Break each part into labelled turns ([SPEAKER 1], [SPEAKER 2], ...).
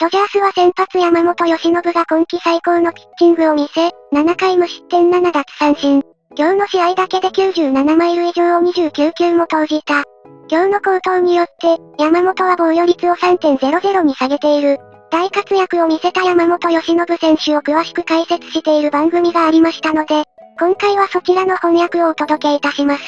[SPEAKER 1] ドジャースは先発山本由伸が今季最高のピッチングを見せ、7回無失点7奪三振。今日の試合だけで97マイル以上を29球も投じた。今日の好投によって、山本は防御率を 3.00 に下げている。大活躍を見せた山本由伸選手を詳しく解説している番組がありましたので、今回はそちらの翻訳をお届けいたします。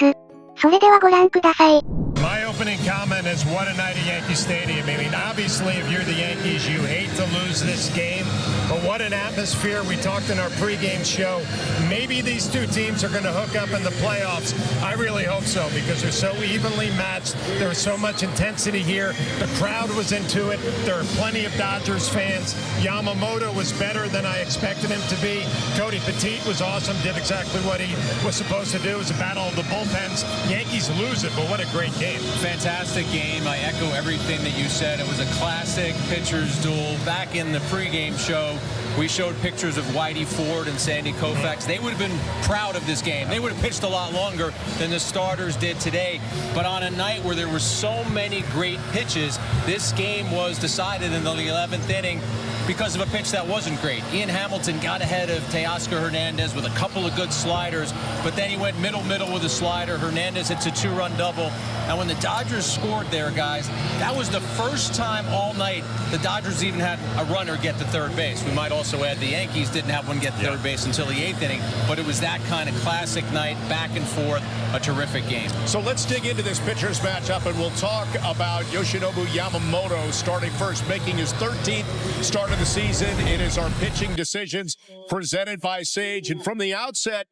[SPEAKER 1] それではご覧ください。
[SPEAKER 2] My opening comment is what a night at Yankee Stadium. I mean, obviously, if you're the Yankees, you hate to lose this game. But what an atmosphere. We talked in our pregame show. Maybe these two teams are going to hook up in the playoffs. I really hope so because they're so evenly matched. There was so much intensity here. The crowd was into it. There are plenty of Dodgers fans. Yamamoto was better than I expected him to be. Cody Petite was awesome, did exactly what he was supposed to do. It was a battle of the bullpens. Yankees lose it, but what a great game.
[SPEAKER 3] Fantastic game. I echo everything that you said. It was a classic pitcher's duel. Back in the pregame show, we showed pictures of Whitey Ford and Sandy Koufax. They would have been proud of this game. They would have pitched a lot longer than the starters did today. But on a night where there were so many great pitches, this game was decided in the 11th inning because of a pitch that wasn't great. Ian Hamilton got ahead of Teoscar Hernandez with a couple of good sliders, but then he went middle with a slider. Hernandez hits a two-run double. And when the Dodgers scored there, guys, that was the first time all night the Dodgers even had a runner get to third base. We might also add the Yankees didn't have one get to third base until the 8th inning, but it was that kind of classic night, back and forth, a terrific game.
[SPEAKER 4] So let's dig into this pitchers matchup, and we'll talk about Yoshinobu Yamamoto starting first, making his 13th start of the season. It is our pitching decisions presented by Sage, and from the outset,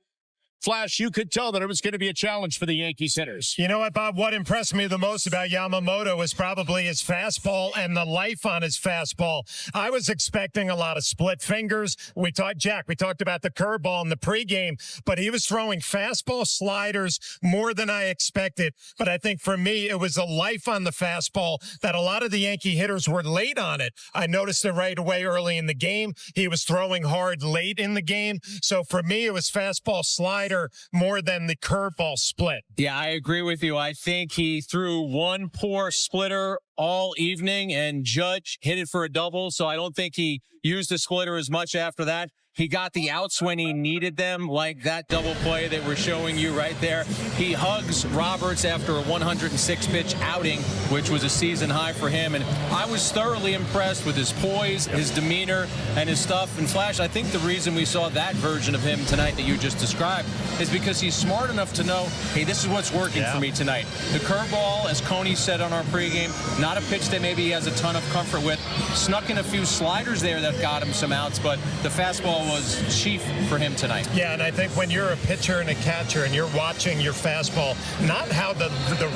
[SPEAKER 4] Flash, you could tell that it was going to be a challenge for the Yankees hitters.
[SPEAKER 2] You know what, Bob? What impressed me the most about Yamamoto was probably his fastball and the life on his fastball. I was expecting a lot of split fingers. We talked about the curveball in the pregame, but he was throwing fastball sliders more than I expected. But I think for me, it was a life on the fastball that a lot of the Yankee hitters were late on it. I noticed it right away early in the game. He was throwing hard late in the game. So for me, it was fastball slider more than the curveball split.
[SPEAKER 3] Yeah, I agree with you. I think he threw one poor splitter all evening, and Judge hit it for a double, so I don't think he used the splitter as much after that. He got the outs when he needed them, like that double play that we're showing you right there. He hugs Roberts after a 106-pitch outing, which was a season high for him. And I was thoroughly impressed with his poise, his demeanor, and his stuff. And Flash, I think the reason we saw that version of him tonight that you just described is because he's smart enough to know, hey, this is what's working for me tonight. The curveball, as Coney said on our pregame, not a pitch that maybe he has a ton of comfort with. Snuck in a few sliders there that got him some outs, but the fastball was chief for him tonight.
[SPEAKER 2] Yeah, and I think when you're a pitcher and a catcher and you're watching your fastball, not how the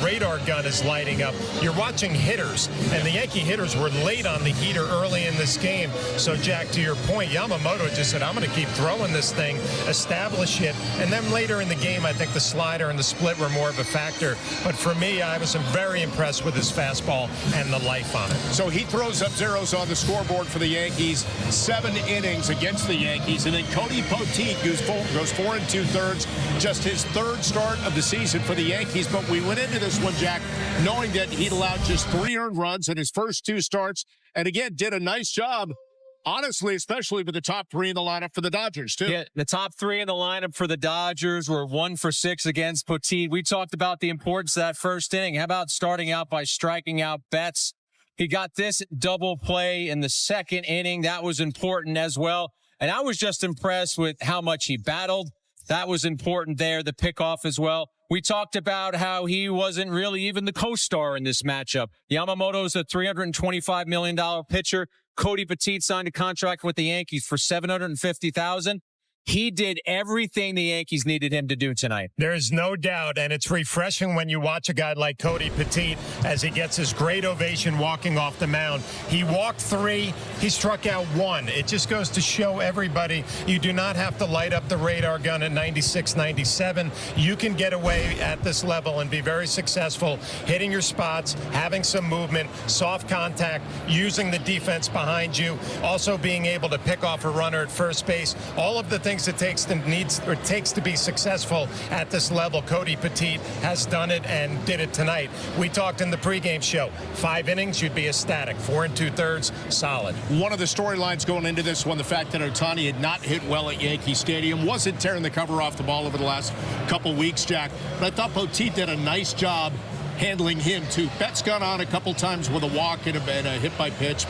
[SPEAKER 2] radar gun is lighting up, you're watching hitters, and the Yankee hitters were late on the heater early in this game. So, Jack, to your point, Yamamoto just said, I'm going to keep throwing this thing, establish it, and then later in the game, I think the slider and the split were more of a factor. But for me, I was very impressed with his fastball and the life on it.
[SPEAKER 4] So he throws up zeros on the scoreboard for the Yankees, 7 innings against the Yankees, and then Cody Petite goes 4 2/3, just his 3rd start of the season for the Yankees. But we went into this one, Jack, knowing that he'd allowed just 3 earned runs in his first 2 starts, and again, did a nice job, honestly, especially with the top 3 in the lineup for the Dodgers, too.
[SPEAKER 3] Yeah, the top 3 in the lineup for the Dodgers were 1 for 6 against Petite. We talked about the importance of that first inning. How about starting out by striking out Betts? He got this double play in the 2nd inning. That was important as well. And I was just impressed with how much he battled. That was important there, the pickoff as well. We talked about how he wasn't really even the co-star in this matchup. Yamamoto's a $325 million pitcher. Cody Petite signed a contract with the Yankees for $750,000. He did everything the Yankees needed him to do tonight.
[SPEAKER 2] There is no doubt, and it's refreshing when you watch a guy like Cody Petite as he gets his great ovation walking off the mound. He walked 3, he struck out 1. It just goes to show everybody you do not have to light up the radar gun at 96, 97. You can get away at this level and be very successful, hitting your spots, having some movement, soft contact, using the defense behind you, also being able to pick off a runner at first base. All of the things things it takes to be successful at this level. Cody Petit has done it and did it tonight. We talked in the pregame show. 5 innings, you'd be ecstatic. 4 2/3, solid.
[SPEAKER 4] One of the storylines going into this one, the fact that Ohtani had not hit well at Yankee Stadium, wasn't tearing the cover off the ball over the last couple weeks, Jack. But I thought Petit did a nice job handling him too. Betts gone on a couple times with a walk and a hit by pitch,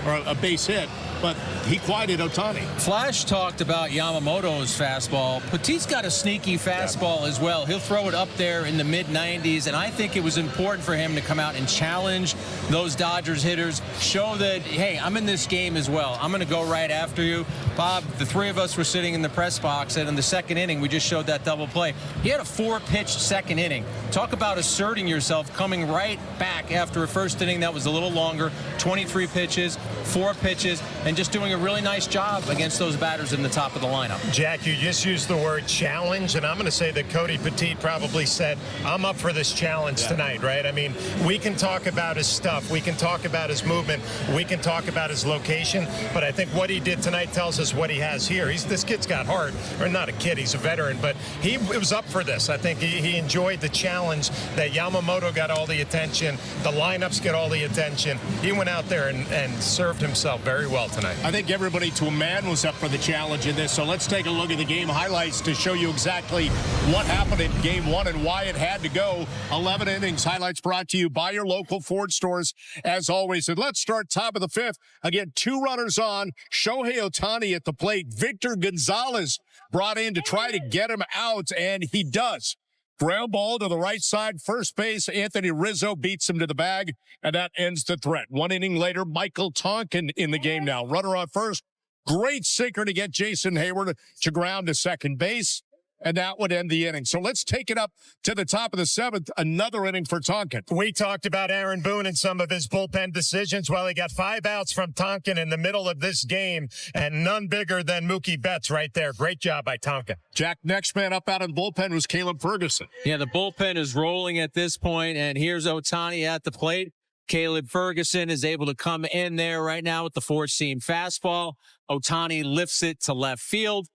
[SPEAKER 4] or a base hit, but he quieted Ohtani.
[SPEAKER 3] Flash talked about Yamamoto's fastball. Petit's got a sneaky fastball as well. He'll throw it up there in the mid-90s, and I think it was important for him to come out and challenge those Dodgers hitters, show that, hey, I'm in this game as well. I'm going to go right after you. Bob, the three of us were sitting in the press box, and in the second inning, we just showed that double play. He had a 4-pitch second inning. Talk about asserting yourself, coming right back after a first inning that was a little longer, 23 pitches, 4 pitches, and just doing a really nice job against those batters in the top of the lineup.
[SPEAKER 2] Jack, you just used the word challenge, and I'm going to say that Cody Petit probably said, I'm up for this challenge tonight, right? I mean, we can talk about his stuff. We can talk about his movement. We can talk about his location, but I think what he did tonight tells us what he has here. This kid's got heart, or not a kid, he's a veteran, but he was up for this. I think he enjoyed the challenge that Yamamoto got all the attention. The lineups get all the attention. He went out there and served himself very well tonight.
[SPEAKER 4] I think everybody to a man was up for the challenge in this. So let's take a look at the game highlights to show you exactly what happened in game 1 and why it had to go. 11 innings. Highlights brought to you by your local Ford stores, as always. And let's start top of the 5th. Again, 2 runners on. Shohei Ohtani at the plate. Victor Gonzalez brought in to try to get him out, and he does. Ground ball to the right side, first base. Anthony Rizzo beats him to the bag, and that ends the threat. 1 inning later, Michael Tonkin in the game now. Runner on first. Great sinker to get Jason Hayward to ground to second base, and that would end the inning. So let's take it up to the top of the 7th. Another inning for Tonkin.
[SPEAKER 2] We talked about Aaron Boone and some of his bullpen decisions. Well, he got 5 outs from Tonkin in the middle of this game, and none bigger than Mookie Betts right there. Great job by Tonkin.
[SPEAKER 4] Jack, next man up out of the bullpen was Caleb Ferguson.
[SPEAKER 3] Yeah, the bullpen is rolling at this point, and here's Ohtani at the plate. Caleb Ferguson is able to come in there right now with the 4-seam fastball. Ohtani lifts it to left field.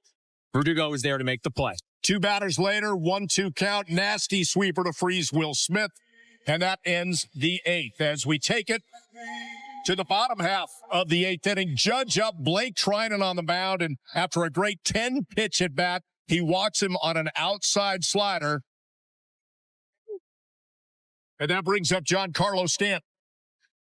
[SPEAKER 3] Verdugo is there to make the play.
[SPEAKER 4] 2 batters later, 1-2 count, nasty sweeper to freeze Will Smith, and that ends the 8th. As we take it to the bottom half of the 8th inning, Judge up, Blake Trinan on the mound, and after a great 10-pitch at bat, he walks him on an outside slider, and that brings up Giancarlo Stanton.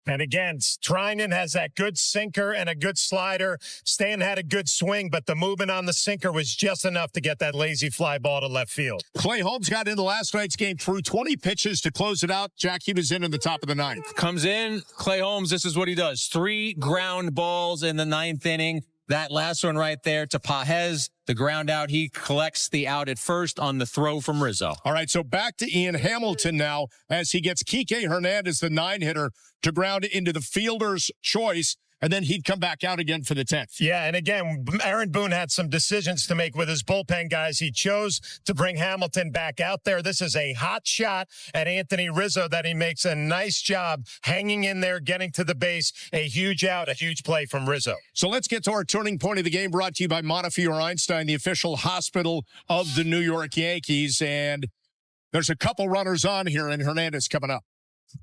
[SPEAKER 2] And again, Trinan has that good sinker and a good slider. Stan had a good swing, but the movement on the sinker was just enough to get that lazy fly ball to left field.
[SPEAKER 4] Clay Holmes got into last night's game, threw 20 pitches to close it out. Jack, he was in the top of the 9th.
[SPEAKER 3] Comes in, Clay Holmes, this is what he does. 3 ground balls in the 9th inning. That last one right there to Pajes, the ground out. He collects the out at first on the throw from Rizzo.
[SPEAKER 4] All right, so back to Ian Hamilton now as he gets Kike Hernandez, the 9-hitter, to ground into the fielder's choice, and then he'd come back out again for the 10th.
[SPEAKER 2] Yeah, and again, Aaron Boone had some decisions to make with his bullpen guys. He chose to bring Hamilton back out there. This is a hot shot at Anthony Rizzo that he makes a nice job hanging in there, getting to the base. A huge out, a huge play from Rizzo.
[SPEAKER 4] So let's get to our turning point of the game, brought to you by Montefiore Einstein, the official hospital of the New York Yankees. And there's a couple runners on here, and Hernandez coming up.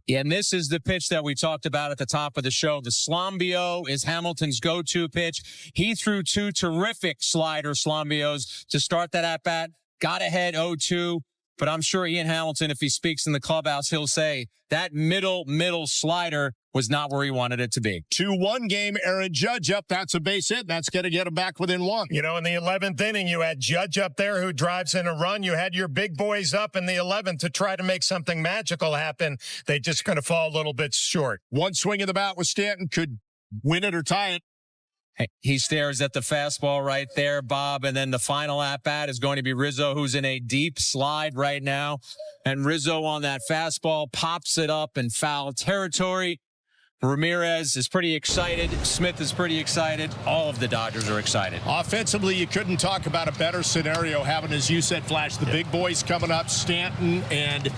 [SPEAKER 3] Yeah, and this is the pitch that we talked about at the top of the show. The Slambio is Hamilton's go-to pitch. He threw 2 terrific slider Slambios to start that at-bat. Got ahead 0-2, but I'm sure Ian Hamilton, if he speaks in the clubhouse, he'll say that middle slider was not where he wanted it to be.
[SPEAKER 4] 2-1 game, Aaron Judge up. That's a base hit. That's going to get him back within 1.
[SPEAKER 2] You know, in the 11th inning, you had Judge up there who drives in a run. You had your big boys up in the 11th to try to make something magical happen. They just going to fall a little bit short.
[SPEAKER 4] 1 swing of the bat with Stanton could win it or tie it.
[SPEAKER 3] He stares at the fastball right there, Bob, and then the final at-bat is going to be Rizzo, who's in a deep slide right now. And Rizzo on that fastball pops it up in foul territory. Ramirez is pretty excited. Smith is pretty excited. All of the Dodgers are excited.
[SPEAKER 4] Offensively, you couldn't talk about a better scenario having, as you said, Flash, the big boys coming up, Stanton and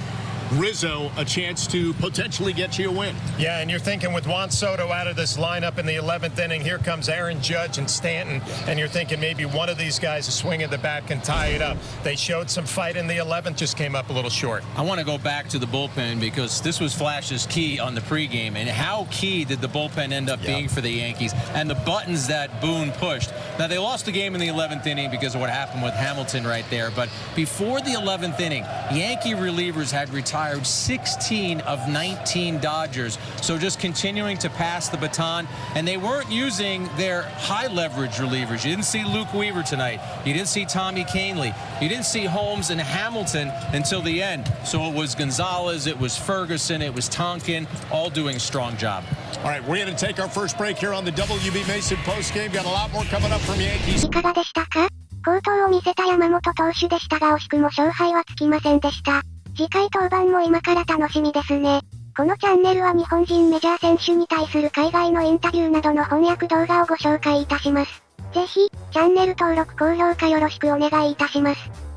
[SPEAKER 4] Rizzo a chance to potentially get you a win.
[SPEAKER 2] Yeah, and you're thinking with Juan Soto out of this lineup in the 11th inning, here comes Aaron Judge and Stanton, and you're thinking maybe one of these guys is swinging the bat can tie it up. They showed some fight in the 11th, just came up a little short.
[SPEAKER 3] I want to go back to the bullpen because this was Flash's key on the pregame, and how key did the bullpen end up being for the Yankees, and the buttons that Boone pushed. Now, they lost the game in the 11th inning because of what happened with Hamilton right there, but before the 11th inning, Yankee relievers had retired 16 of 19 Dodgers. So just continuing to pass the baton, and they weren't using their high leverage relievers. You didn't see Luke Weaver tonight. You didn't see Tommy Kahnle. You didn't see Holmes and Hamilton until the end. So it was Gonzalez, it was Ferguson, it was Tonkin, all doing a strong job.
[SPEAKER 4] All right, we're going to take our first break here on the WB Mason postgame. Got a lot more coming up from Yankees.
[SPEAKER 1] いかがでしたか？好投を見せた山本投手でしたが惜しくも勝敗はつきませんでした。次回登板も今から楽しみですね。このチャンネルは日本人メジャー選手に対する海外のインタビューなどの翻訳動画をご紹介いたします。ぜひ、チャンネル登録高評価よろしくお願いいたします。